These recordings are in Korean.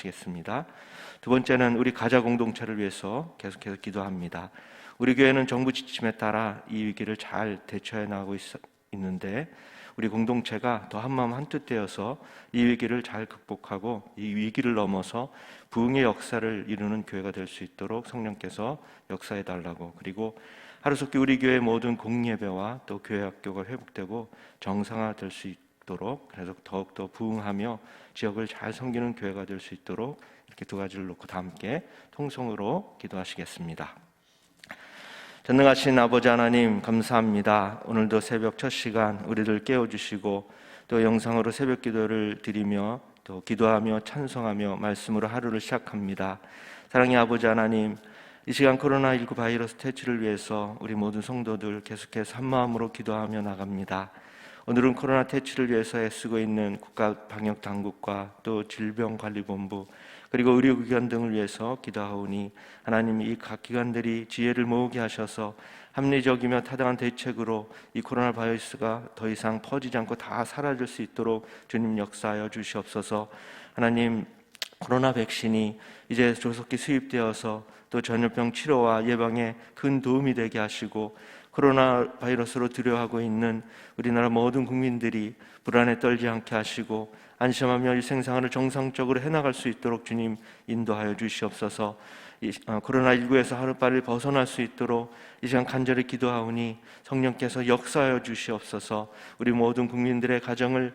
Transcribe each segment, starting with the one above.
기도하시겠습니다. 두 번째는 우리 가자 공동체를 위해서 계속해서 기도합니다. 우리 교회는 정부 지침에 따라 이 위기를 잘 대처해 나가고 있는데 우리 공동체가 더 한마음 한뜻 되어서 이 위기를 잘 극복하고 이 위기를 넘어서 부흥의 역사를 이루는 교회가 될 수 있도록 성령께서 역사해 달라고, 그리고 하루속히 우리 교회 모든 공예배와 또 교회 학교가 회복되고 정상화될 수 있도록, 그래서 더욱더 부흥하며 지역을 잘 섬기는 교회가 될 수 있도록 이렇게 두 가지를 놓고 다 함께 통성으로 기도하시겠습니다. 전능하신 아버지 하나님, 감사합니다. 오늘도 새벽 첫 시간 우리들 깨워주시고 또 영상으로 새벽 기도를 드리며 또 기도하며 찬송하며 말씀으로 하루를 시작합니다. 사랑의 아버지 하나님, 이 시간 코로나19 바이러스 퇴치를 위해서 우리 모든 성도들 계속해서 한마음으로 기도하며 나갑니다. 오늘은 코로나 퇴치를 위해서 애쓰고 있는 국가방역당국과 또 질병관리본부 그리고 의료기관 등을 위해서 기도하오니 하나님, 이 각 기관들이 지혜를 모으게 하셔서 합리적이며 타당한 대책으로 이 코로나 바이러스가 더 이상 퍼지지 않고 다 사라질 수 있도록 주님 역사하여 주시옵소서. 하나님, 코로나 백신이 이제 조속히 수입되어서 또 전염병 치료와 예방에 큰 도움이 되게 하시고 코로나 바이러스로 두려워하고 있는 우리나라 모든 국민들이 불안에 떨지 않게 하시고 안심하며 일생생활을 정상적으로 해나갈 수 있도록 주님 인도하여 주시옵소서. 코로나19에서 하루빨리 벗어날 수 있도록 이 시간 간절히 기도하오니 성령께서 역사하여 주시옵소서. 우리 모든 국민들의 가정을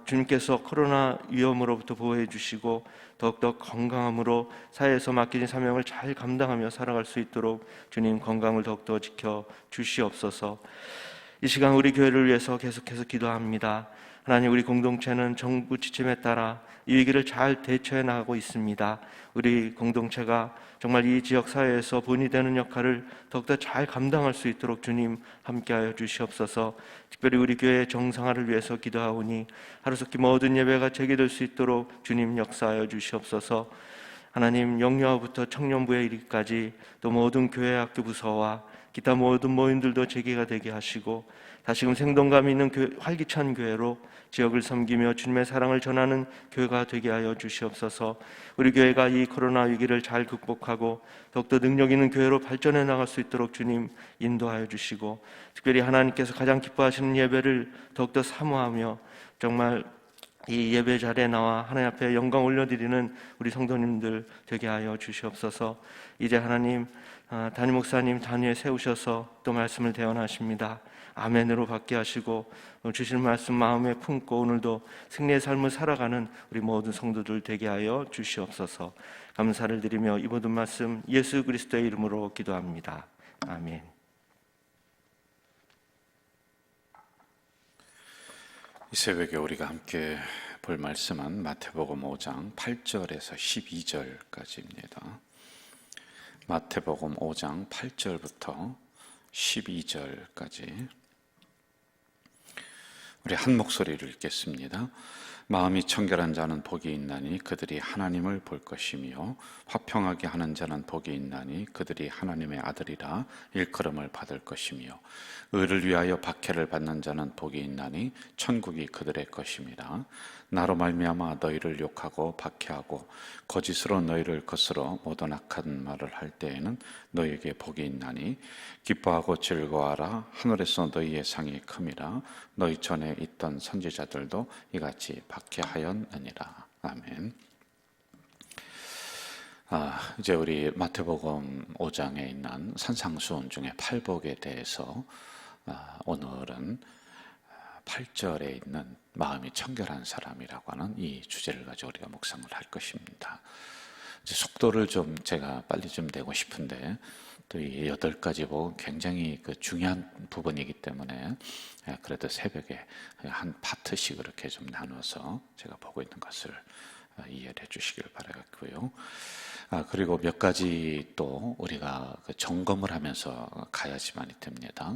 주님께서 코로나 위험으로부터 보호해 주시고 더욱더 건강함으로 사회에서 맡겨진 사명을 잘 감당하며 살아갈 수 있도록 주님 건강을 더욱더 지켜 주시옵소서. 이 시간 우리 교회를 위해서 계속해서 기도합니다. 하나님, 우리 공동체는 정부 지침에 따라 이 위기를 잘 대처해 나가고 있습니다. 우리 공동체가 정말 이 지역 사회에서 본이 되는 역할을 더욱더 잘 감당할 수 있도록 주님 함께하여 주시옵소서. 특별히 우리 교회의 정상화를 위해서 기도하오니 하루속히 모든 예배가 재개될 수 있도록 주님 역사하여 주시옵소서. 하나님, 영유아부터 청년부에 이르기까지 또 모든 교회 학교 부서와 기타 모든 모임들도 재개가 되게 하시고 다시금 생동감 있는 활기찬 교회로 지역을 섬기며 주님의 사랑을 전하는 교회가 되게 하여 주시옵소서. 우리 교회가 이 코로나 위기를 잘 극복하고 더욱더 능력 있는 교회로 발전해 나갈 수 있도록 주님 인도하여 주시고 특별히 하나님께서 가장 기뻐하시는 예배를 더욱더 사모하며 정말 이 예배 자리에 나와 하나님 앞에 영광 올려드리는 우리 성도님들 되게 하여 주시옵소서. 이제 하나님, 담임 목사님 단위에 세우셔서 또 말씀을 대언하십니다. 아멘으로 받게 하시고 주시는 말씀 마음에 품고 오늘도 승리의 삶을 살아가는 우리 모든 성도들 되게 하여 주시옵소서. 감사를 드리며 이 모든 말씀 예수 그리스도의 이름으로 기도합니다. 아멘. 이 새벽에 우리가 함께 볼 말씀은 마태복음 5장 8절에서 12절까지입니다. 마태복음 5장 8절부터 12절까지 우리 한 목소리를 읽겠습니다. 마음이 청결한 자는 복이 있나니 그들이 하나님을 볼 것이며 화평하게 하는 자는 복이 있나니 그들이 하나님의 아들이라 일컬음을 받을 것이며 의를 위하여 박해를 받는 자는 복이 있나니 천국이 그들의 것입니다. 나로 말미암아 너희를 욕하고 박해하고 거짓으로 너희를 거스러 모든 악한 말을 할 때에는 너희에게 복이 있나니 기뻐하고 즐거워하라. 하늘에서 너희의 상이 큼이라. 너희 전에 있던 선지자들도 이같이 박해하였느니라. 아멘. 이제 우리 마태복음 5장에 있는 산상수훈 중에 팔복에 대해서 오늘은 8절에 있는 마음이 청결한 사람이라고 하는 이 주제를 가지고 우리가 묵상을 할 것입니다. 이제 속도를 좀 제가 빨리 좀 내고 싶은데 또 이 8가지 복은 굉장히 중요한 부분이기 때문에 그래도 새벽에 한 파트씩 이렇게 좀 나눠서 제가 보고 있는 것을 이해를 해 주시길 바라겠고요. 그리고 몇 가지 또 우리가 점검을 하면서 가야지만이 됩니다.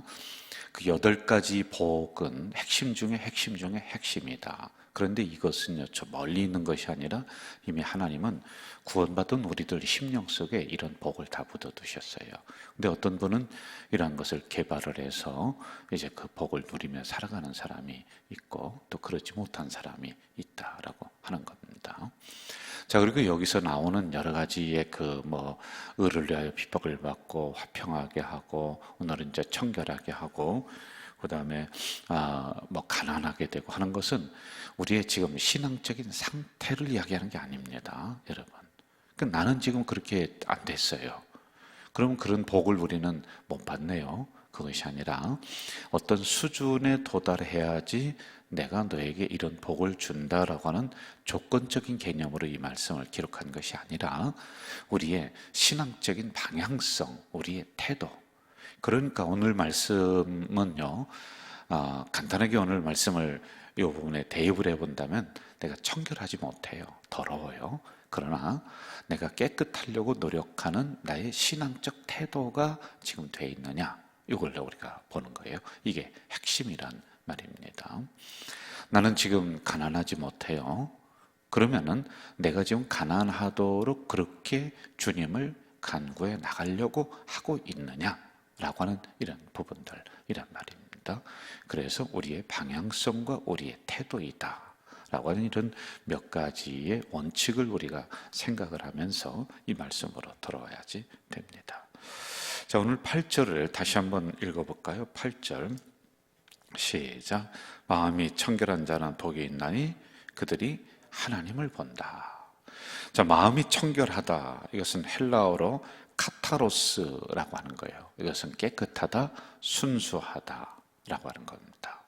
그 8가지 복은 핵심 중에 핵심 중에 핵심이다. 그런데 이것은요, 저 멀리 있는 것이 아니라 이미 하나님은 구원받은 우리들 심령 속에 이런 복을 다 묻어두셨어요. 근데 어떤 분은 이러한 것을 개발을 해서 이제 그 복을 누리며 살아가는 사람이 있고 또 그렇지 못한 사람이 있다라고 하는 겁니다. 자, 그리고 여기서 나오는 여러 가지의 의를 위하여 핍박을 받고 화평하게 하고, 오늘은 이제 청결하게 하고, 그 다음에 가난하게 되고 하는 것은 우리의 지금 신앙적인 상태를 이야기하는 게 아닙니다, 여러분. 그러니까 나는 지금 그렇게 안 됐어요. 그럼 그런 복을 우리는 못 받네요. 그것이 아니라 어떤 수준에 도달해야지 내가 너에게 이런 복을 준다라고 하는 조건적인 개념으로 이 말씀을 기록한 것이 아니라 우리의 신앙적인 방향성, 우리의 태도. 그러니까 오늘 말씀은요, 간단하게 오늘 말씀을 이 부분에 대입을 해본다면 내가 청결하지 못해요. 더러워요. 그러나 내가 깨끗하려고 노력하는 나의 신앙적 태도가 지금 돼 있느냐, 이걸 우리가 보는 거예요. 이게 핵심이란 말입니다. 나는 지금 가난하지 못해요. 그러면은 내가 지금 가난하도록 그렇게 주님을 간구해 나가려고 하고 있느냐라고 하는 이런 부분들이란 말입니다. 그래서 우리의 방향성과 우리의 태도이다 라고 하는 이런 몇 가지의 원칙을 우리가 생각을 하면서 이 말씀으로 들어와야지 됩니다. 자, 오늘 8절을 다시 한번 읽어볼까요? 8절 시작. 마음이 청결한 자는 복이 있나니 그들이 하나님을 본다. 자, 마음이 청결하다, 이것은 헬라어로 카타로스라고 하는 거예요. 이것은 깨끗하다, 순수하다 라고 하는 겁니다.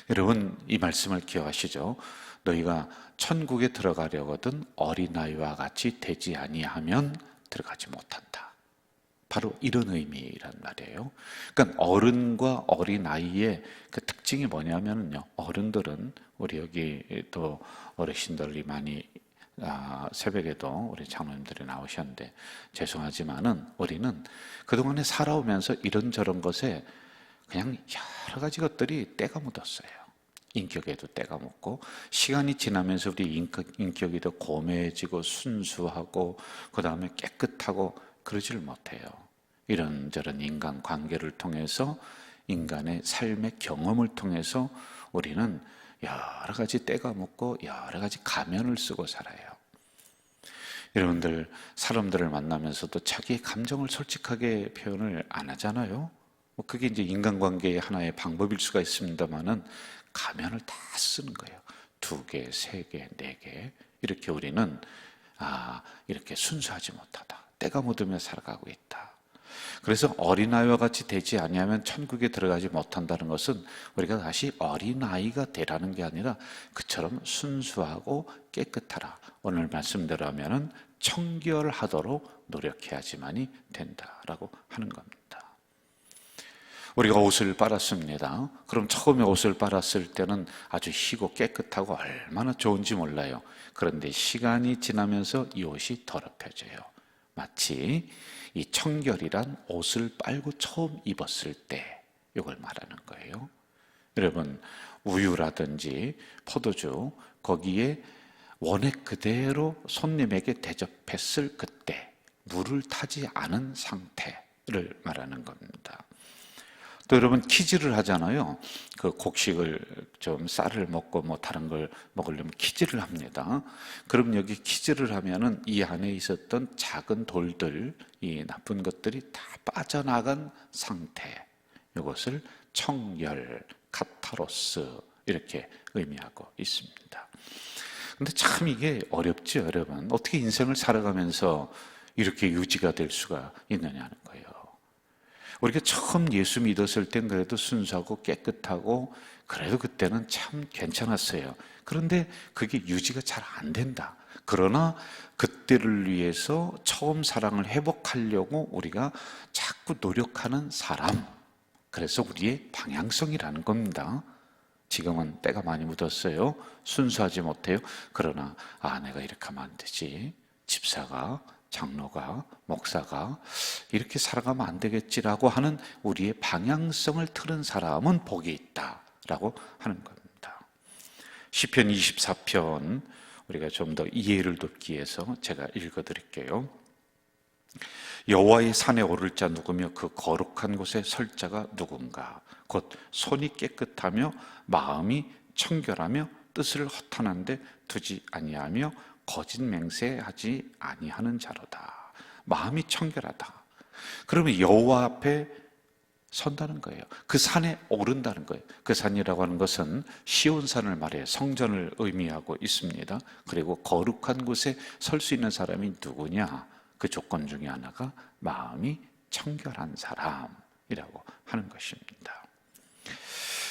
여러분, 이 말씀을 기억하시죠? 너희가 천국에 들어가려거든 어린아이와 같이 되지 아니하면 들어가지 못한다. 바로 이런 의미란 말이에요. 그러니까 어른과 어린아이의 그 특징이 뭐냐면요, 어른들은, 우리 여기 또 어르신들이 많이 새벽에도 우리 장로님들이 나오셨는데 죄송하지만은 우리는 그동안에 살아오면서 이런저런 것에 그냥 여러 가지 것들이 때가 묻었어요. 인격에도 때가 묻고, 시간이 지나면서 우리 인격이 더 고매해지고 순수하고 그 다음에 깨끗하고 그러질 못해요. 이런저런 인간 관계를 통해서, 인간의 삶의 경험을 통해서 우리는 여러 가지 때가 묻고 여러 가지 가면을 쓰고 살아요. 여러분들, 사람들을 만나면서도 자기의 감정을 솔직하게 표현을 안 하잖아요. 그게 이제 인간관계의 하나의 방법일 수가 있습니다만은 가면을 다 쓰는 거예요. 2개, 3개, 4개. 이렇게 우리는 이렇게 순수하지 못하다, 때가 묻으며 살아가고 있다. 그래서 어린아이와 같이 되지 아니하면 천국에 들어가지 못한다는 것은 우리가 다시 어린아이가 되라는 게 아니라 그처럼 순수하고 깨끗하라, 오늘 말씀대로 하면은 청결하도록 노력해야지만이 된다라고 하는 겁니다. 우리가 옷을 빨았습니다. 그럼 처음에 옷을 빨았을 때는 아주 희고 깨끗하고 얼마나 좋은지 몰라요. 그런데 시간이 지나면서 이 옷이 더럽혀져요. 마치 이 청결이란 옷을 빨고 처음 입었을 때 이걸 말하는 거예요. 여러분, 우유라든지 포도주, 거기에 원액 그대로 손님에게 대접했을 그때 물을 타지 않은 상태를 말하는 겁니다. 또 여러분, 키즈를 하잖아요. 그 곡식을 좀 쌀을 먹고 다른 걸 먹으려면 키즈를 합니다. 그럼 여기 키즈를 하면은 이 안에 있었던 작은 돌들, 이 나쁜 것들이 다 빠져나간 상태, 이것을 청열, 카타로스 이렇게 의미하고 있습니다. 근데 참 이게 어렵죠, 여러분. 어떻게 인생을 살아가면서 이렇게 유지가 될 수가 있느냐는 거예요. 우리가 처음 예수 믿었을 땐 그래도 순수하고 깨끗하고 그래도 그때는 참 괜찮았어요. 그런데 그게 유지가 잘 안 된다. 그러나 그때를 위해서 처음 사랑을 회복하려고 우리가 자꾸 노력하는 사람, 그래서 우리의 방향성이라는 겁니다. 지금은 때가 많이 묻었어요. 순수하지 못해요. 그러나 내가 이렇게 하면 안 되지. 집사가, 장로가, 목사가 이렇게 살아가면 안 되겠지라고 하는 우리의 방향성을 틀은 사람은 복이 있다라고 하는 겁니다. 시편 24편 우리가 좀 더 이해를 돕기 위해서 제가 읽어드릴게요. 여호와의 산에 오를 자 누구며 그 거룩한 곳에 설 자가 누군가. 곧 손이 깨끗하며 마음이 청결하며 뜻을 허탄한데 두지 아니하며 거짓 맹세하지 아니하는 자로다. 마음이 청결하다. 그러면 여호와 앞에 선다는 거예요. 그 산에 오른다는 거예요. 그 산이라고 하는 것은 시온산을 말해 성전을 의미하고 있습니다. 그리고 거룩한 곳에 설 수 있는 사람이 누구냐? 그 조건 중에 하나가 마음이 청결한 사람이라고 하는 것입니다.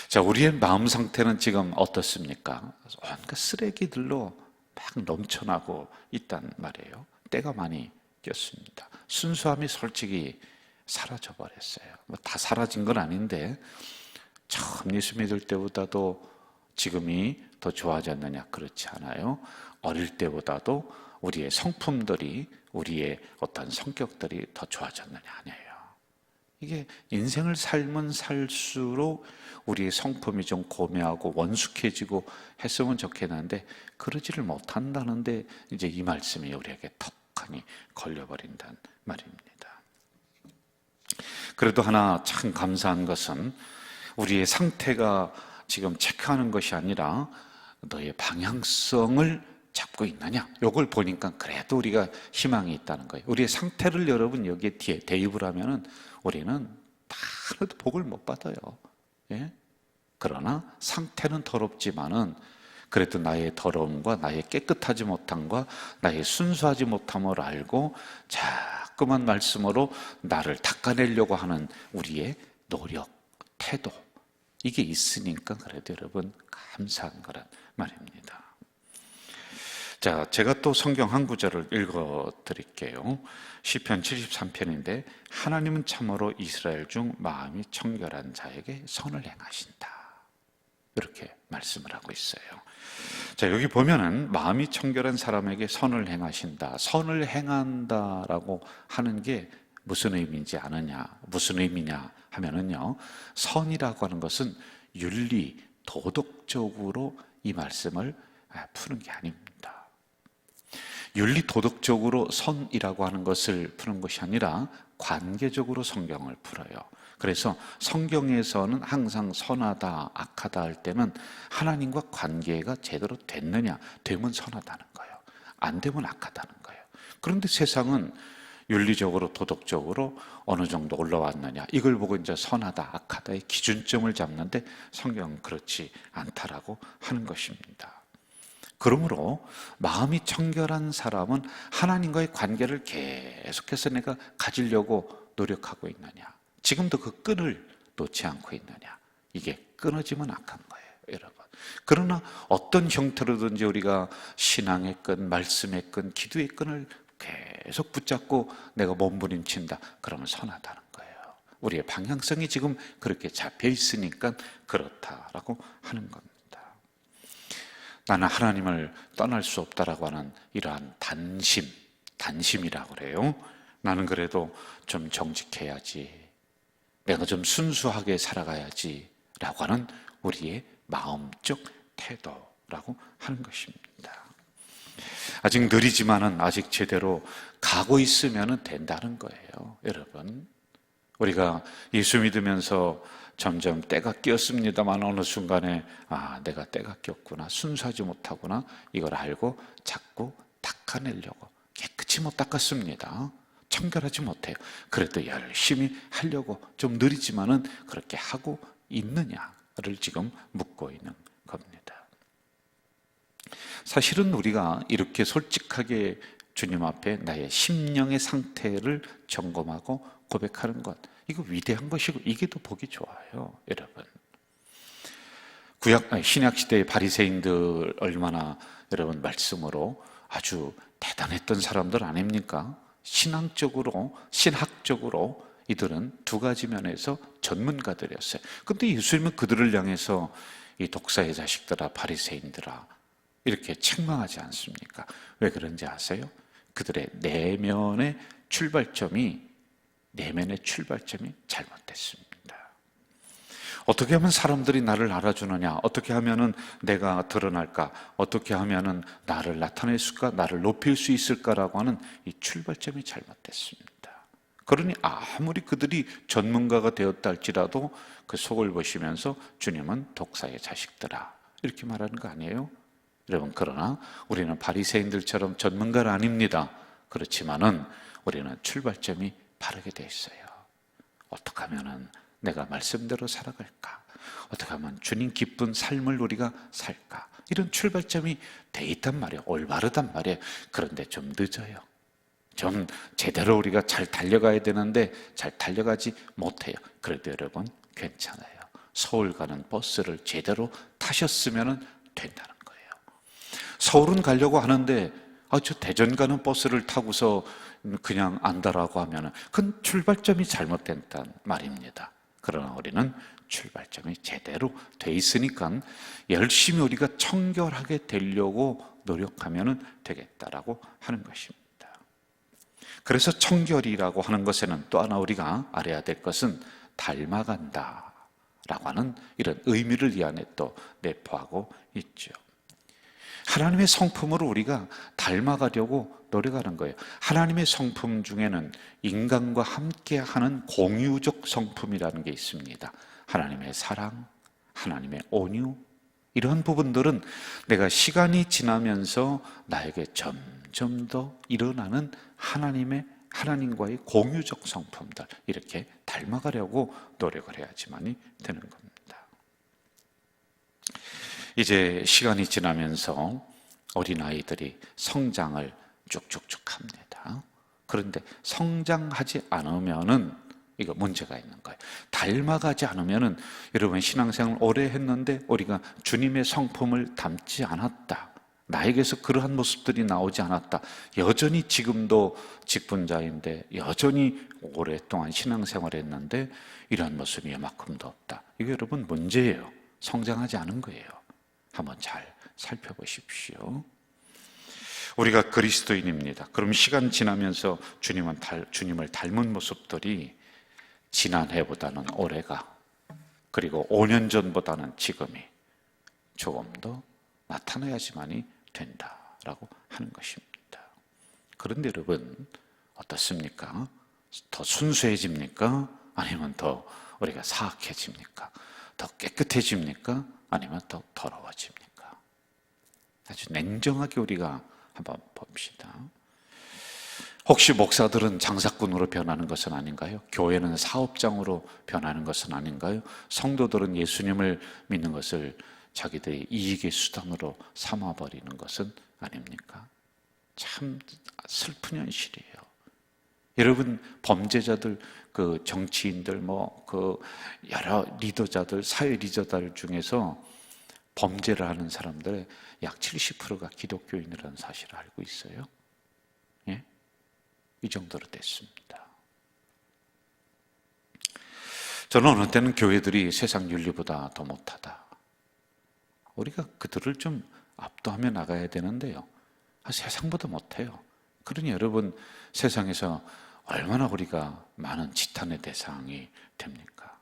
자, 우리의 마음 상태는 지금 어떻습니까? 온갖 쓰레기들로 막 넘쳐나고 있단 말이에요. 때가 많이 꼈습니다. 순수함이 솔직히 사라져 버렸어요. 다 사라진 건 아닌데 처음 예수 믿을 때보다도 지금이 더 좋아졌느냐? 그렇지 않아요. 어릴 때보다도 우리의 성품들이, 우리의 어떤 성격들이 더 좋아졌느냐? 아니에요. 이게 인생을 살면 살수록 우리의 성품이 좀 고매하고 원숙해지고 했으면 좋겠는데 그러지를 못한다는데 이제 이 말씀이 우리에게 턱하니 걸려버린다는 말입니다. 그래도 하나 참 감사한 것은 우리의 상태가 지금 체크하는 것이 아니라 너의 방향성을 잡고 있느냐? 이걸 보니까 그래도 우리가 희망이 있다는 거예요. 우리의 상태를 여러분 여기에 대입을 하면은 우리는 하나도 복을 못 받아요. 예? 그러나 상태는 더럽지만은 그래도 나의 더러움과 나의 깨끗하지 못함과 나의 순수하지 못함을 알고 자꾸만 말씀으로 나를 닦아내려고 하는 우리의 노력, 태도, 이게 있으니까 그래도 여러분 감사한 거란 말입니다. 자, 제가 또 성경 한 구절을 읽어 드릴게요. 시편 73편인데 하나님은 참으로 이스라엘 중 마음이 청결한 자에게 선을 행하신다. 이렇게 말씀을 하고 있어요. 자, 여기 보면은 마음이 청결한 사람에게 선을 행하신다. 선을 행한다라고 하는 게 무슨 의미인지 아느냐? 무슨 의미냐 하면은요. 선이라고 하는 것은 윤리, 도덕적으로 이 말씀을 푸는 게 아닙니다. 윤리, 도덕적으로 선이라고 하는 것을 푸는 것이 아니라 관계적으로 성경을 풀어요. 그래서 성경에서는 항상 선하다, 악하다 할 때는 하나님과 관계가 제대로 됐느냐, 되면 선하다는 거예요. 안 되면 악하다는 거예요. 그런데 세상은 윤리적으로, 도덕적으로 어느 정도 올라왔느냐, 이걸 보고 이제 선하다, 악하다의 기준점을 잡는데 성경은 그렇지 않다라고 하는 것입니다. 그러므로 마음이 청결한 사람은 하나님과의 관계를 계속해서 내가 가지려고 노력하고 있느냐, 지금도 그 끈을 놓지 않고 있느냐, 이게 끊어지면 악한 거예요, 여러분. 그러나 어떤 형태로든지 우리가 신앙의 끈, 말씀의 끈, 기도의 끈을 계속 붙잡고 내가 몸부림친다, 그러면 선하다는 거예요. 우리의 방향성이 지금 그렇게 잡혀 있으니까 그렇다라고 하는 겁니다. 나는 하나님을 떠날 수 없다라고 하는 이러한 단심이라고 그래요. 나는 그래도 좀 정직해야지, 내가 좀 순수하게 살아가야지 라고 하는 우리의 마음적 태도라고 하는 것입니다. 아직 느리지만은 아직 제대로 가고 있으면 된다는 거예요, 여러분. 우리가 예수 믿으면서 점점 때가 끼었습니다만 어느 순간에 내가 때가 꼈구나, 순수하지 못하구나, 이걸 알고 자꾸 닦아내려고, 깨끗이 못 닦았습니다. 청결하지 못해요. 그래도 열심히 하려고, 좀 느리지만은 그렇게 하고 있느냐를 지금 묻고 있는 겁니다. 사실은 우리가 이렇게 솔직하게 주님 앞에 나의 심령의 상태를 점검하고 고백하는 것, 이거 위대한 것이고 이게 더 보기 좋아요, 여러분. 신약 시대의 바리새인들 얼마나 여러분 말씀으로 아주 대단했던 사람들 아닙니까? 신학적으로 이들은 두 가지 면에서 전문가들이었어요. 근데 예수님은 그들을 향해서 이 독사의 자식들아, 바리새인들아 이렇게 책망하지 않습니까? 왜 그런지 아세요? 그들의 내면의 출발점이 잘못됐습니다. 어떻게 하면 사람들이 나를 알아주느냐, 어떻게 하면은 내가 드러날까, 어떻게 하면은 나를 나타낼까, 나를 높일 수 있을까라고 하는 이 출발점이 잘못됐습니다. 그러니 아무리 그들이 전문가가 되었다 할지라도 그 속을 보시면서 주님은 독사의 자식들아 이렇게 말하는 거 아니에요? 여러분, 그러나 우리는 바리새인들처럼 전문가는 아닙니다. 그렇지만은 우리는 출발점이 바르게 돼 있어요. 어떻게 하면은 내가 말씀대로 살아갈까? 어떻게 하면 주님 기쁜 삶을 우리가 살까? 이런 출발점이 돼 있단 말이에요. 올바르단 말이에요. 그런데 좀 늦어요. 좀 제대로 우리가 잘 달려가야 되는데 잘 달려가지 못해요. 그래도 여러분 괜찮아요. 서울 가는 버스를 제대로 타셨으면 된다는 거예요. 서울은 가려고 하는데 저 대전 가는 버스를 타고서 그냥 안다라고 하면 그건 출발점이 잘못된단 말입니다. 그러나 우리는 출발점이 제대로 돼 있으니까 열심히 우리가 청결하게 되려고 노력하면 되겠다라고 하는 것입니다. 그래서 청결이라고 하는 것에는 또 하나 우리가 알아야 될 것은 닮아간다 라고 하는 이런 의미를 이 안에 또 내포하고 있죠. 하나님의 성품으로 우리가 닮아가려고 노력하는 거예요. 하나님의 성품 중에는 인간과 함께하는 공유적 성품이라는 게 있습니다. 하나님의 사랑, 하나님의 온유, 이런 부분들은 내가 시간이 지나면서 나에게 점점 더 일어나는 하나님과의 공유적 성품들, 이렇게 닮아가려고 노력을 해야지만이 되는 겁니다. 이제 시간이 지나면서 어린아이들이 성장을 쭉쭉쭉 합니다. 그런데 성장하지 않으면은 이거 문제가 있는 거예요. 닮아가지 않으면은 여러분 신앙생활 오래 했는데 우리가 주님의 성품을 닮지 않았다. 나에게서 그러한 모습들이 나오지 않았다. 여전히 지금도 직분자인데 여전히 오랫동안 신앙생활 했는데 이러한 모습이 이만큼도 없다. 이게 여러분 문제예요. 성장하지 않은 거예요. 한번 잘 살펴보십시오. 우리가 그리스도인입니다. 그럼 시간 지나면서 주님을 닮은 모습들이 지난해보다는 올해가, 그리고 5년 전보다는 지금이 조금 더 나타나야지만이 된다라고 하는 것입니다. 그런데 여러분 어떻습니까? 더 순수해집니까? 아니면 더 우리가 사악해집니까? 더 깨끗해집니까? 아니면 더 더러워집니까? 아주 냉정하게 우리가 한번 봅시다. 혹시 목사들은 장사꾼으로 변하는 것은 아닌가요? 교회는 사업장으로 변하는 것은 아닌가요? 성도들은 예수님을 믿는 것을 자기들의 이익의 수단으로 삼아버리는 것은 아닙니까? 참 슬픈 현실이에요. 여러분 범죄자들, 그 정치인들, 여러 리더자들, 사회 리더자들 중에서 범죄를 하는 사람들의 약 70%가 기독교인이라는 사실을 알고 있어요. 예? 이 정도로 됐습니다. 저는 어느 때는 교회들이 세상 윤리보다 더 못하다. 우리가 그들을 좀 압도하며 나가야 되는데요. 세상보다 못해요. 그러니 여러분 세상에서 얼마나 우리가 많은 지탄의 대상이 됩니까?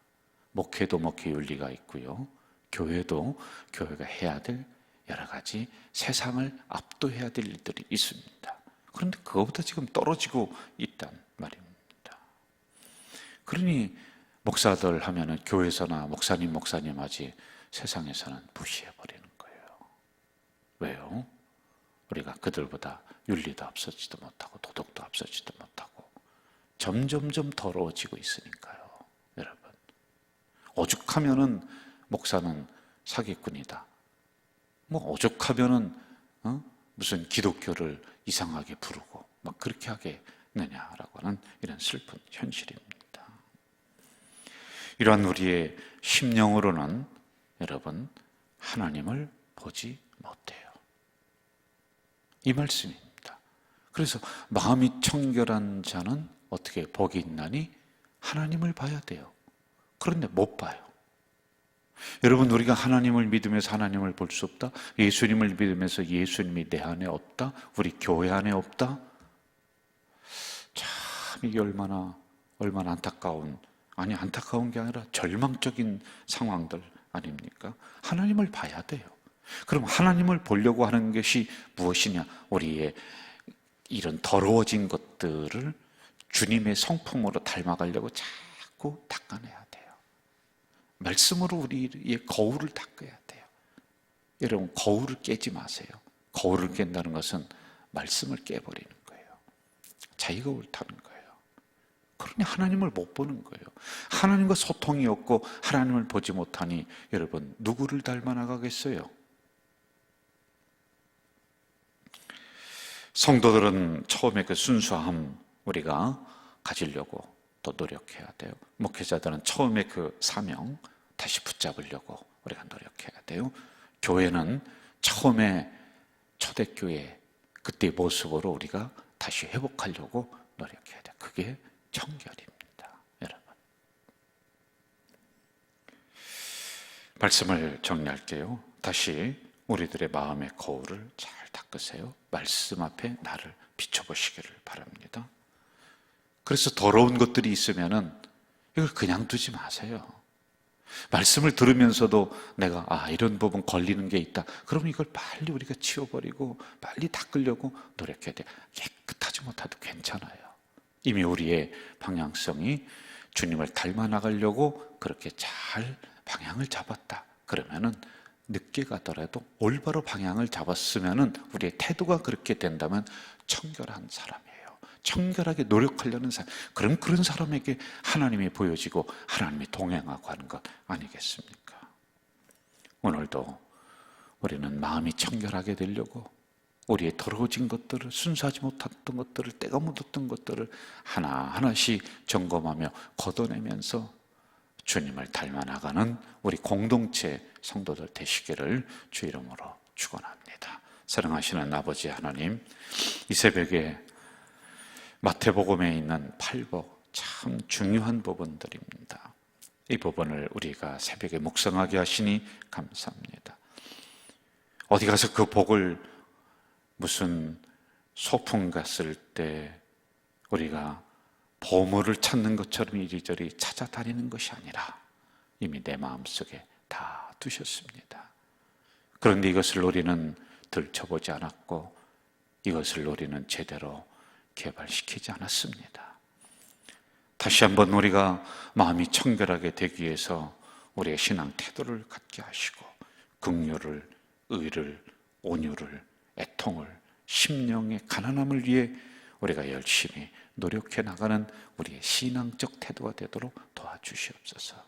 목회도 목회 윤리가 있고요. 교회도 교회가 해야 될 여러 가지 세상을 압도해야 될 일들이 있습니다. 그런데 그거보다 지금 떨어지고 있단 말입니다. 그러니 목사들 하면은 교회에서나 목사님 하지 세상에서는 무시해버리는 거예요. 왜요? 우리가 그들보다 윤리도 앞서지도 못하고 도덕도 앞서지도 못하고 점점점 더러워지고 있으니까요. 여러분 오죽하면은 목사는 사기꾼이다. 오죽하면은 무슨 기독교를 이상하게 부르고 그렇게 하겠느냐라고 하는 이런 슬픈 현실입니다. 이러한 우리의 심령으로는 여러분 하나님을 보지 못해요. 이 말씀입니다. 그래서 마음이 청결한 자는 어떻게 복이 있나니 하나님을 봐야 돼요. 그런데 못 봐요. 여러분 우리가 하나님을 믿으면서 하나님을 볼 수 없다? 예수님을 믿으면서 예수님이 내 안에 없다? 우리 교회 안에 없다? 참 이게 얼마나 안타까운 게 아니라 절망적인 상황들 아닙니까? 하나님을 봐야 돼요. 그럼 하나님을 보려고 하는 것이 무엇이냐? 우리의 이런 더러워진 것들을 주님의 성품으로 닮아가려고 자꾸 닦아내야 돼요. 말씀으로 우리의 거울을 닦아야 돼요. 여러분, 거울을 깨지 마세요. 거울을 깬다는 것은 말씀을 깨버리는 거예요. 자기가 옳다는 거예요. 그러니 하나님을 못 보는 거예요. 하나님과 소통이 없고 하나님을 보지 못하니 여러분, 누구를 닮아 나가겠어요? 성도들은 처음에 그 순수함 우리가 가지려고 또 노력해야 돼요. 목회자들은 처음에 그 사명 다시 붙잡으려고 우리가 노력해야 돼요. 교회는 처음에 초대교회 그때의 모습으로 우리가 다시 회복하려고 노력해야 돼요. 그게 청결입니다, 여러분. 말씀을 정리할게요. 다시 우리들의 마음의 거울을 잘 닦으세요. 말씀 앞에 나를 비춰보시기를 바랍니다. 그래서 더러운 것들이 있으면은 이걸 그냥 두지 마세요. 말씀을 들으면서도 내가 이런 부분 걸리는 게 있다. 그러면 이걸 빨리 우리가 치워버리고 빨리 닦으려고 노력해야 돼요. 깨끗하지 못해도 괜찮아요. 이미 우리의 방향성이 주님을 닮아 나가려고 그렇게 잘 방향을 잡았다. 그러면은 늦게 가더라도 올바로 방향을 잡았으면은 우리의 태도가 그렇게 된다면 청결한 사람이에요. 청결하게 노력하려는 사람. 그럼 그런 사람에게 하나님이 보여지고 하나님이 동행하고 하는 것 아니겠습니까? 오늘도 우리는 마음이 청결하게 되려고 우리의 더러워진 것들을, 순수하지 못했던 것들을, 때가 묻었던 것들을 하나하나씩 점검하며 걷어내면서 주님을 닮아 나가는 우리 공동체 성도들 되시기를 주 이름으로 축원합니다. 사랑하시는 아버지 하나님, 이 새벽에 마태복음에 있는 8복 참 중요한 부분들입니다. 이 부분을 우리가 새벽에 묵상하게 하시니 감사합니다. 어디 가서 그 복을 무슨 소풍 갔을 때 우리가 보물을 찾는 것처럼 이리저리 찾아다니는 것이 아니라 이미 내 마음속에 다 두셨습니다. 그런데 이것을 우리는 들춰보지 않았고 이것을 우리는 제대로 개발시키지 않았습니다. 다시 한번 우리가 마음이 청결하게 되기 위해서 우리의 신앙 태도를 갖게 하시고 긍휼을, 의를, 온유를, 애통을, 심령의 가난함을 위해 우리가 열심히 노력해 나가는 우리의 신앙적 태도가 되도록 도와주시옵소서.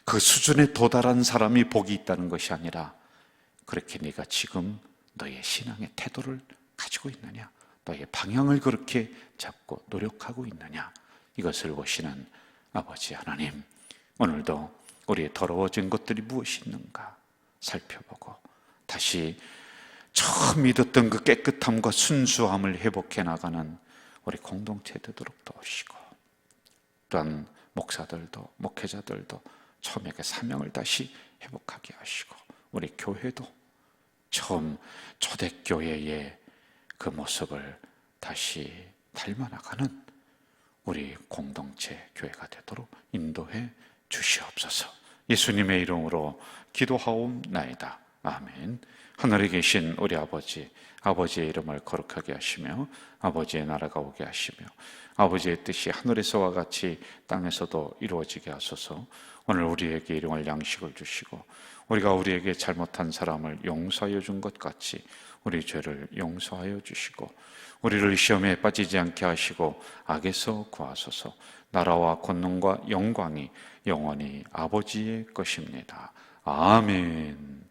그 수준에 도달한 사람이 복이 있다는 것이 아니라 그렇게 네가 지금 너의 신앙의 태도를 가지고 있느냐, 너의 방향을 그렇게 잡고 노력하고 있느냐, 이것을 보시는 아버지 하나님, 오늘도 우리의 더러워진 것들이 무엇이 있는가 살펴보고 다시 처음 믿었던 그 깨끗함과 순수함을 회복해 나가는 우리 공동체 되도록 도우시고, 또한 목사들도 목회자들도 처음에 그 사명을 다시 회복하게 하시고, 우리 교회도 처음 초대교회의 그 모습을 다시 닮아 나가는 우리 공동체 교회가 되도록 인도해 주시옵소서. 예수님의 이름으로 기도하옵나이다. 아멘. 하늘에 계신 우리 아버지, 아버지의 이름을 거룩하게 하시며 아버지의 나라가 오게 하시며 아버지의 뜻이 하늘에서와 같이 땅에서도 이루어지게 하소서. 오늘 우리에게 일용할 양식을 주시고 우리가 우리에게 잘못한 사람을 용서하여 준 것 같이 우리 죄를 용서하여 주시고 우리를 시험에 빠지지 않게 하시고 악에서 구하소서. 나라와 권능과 영광이 영원히 아버지의 것입니다. 아멘.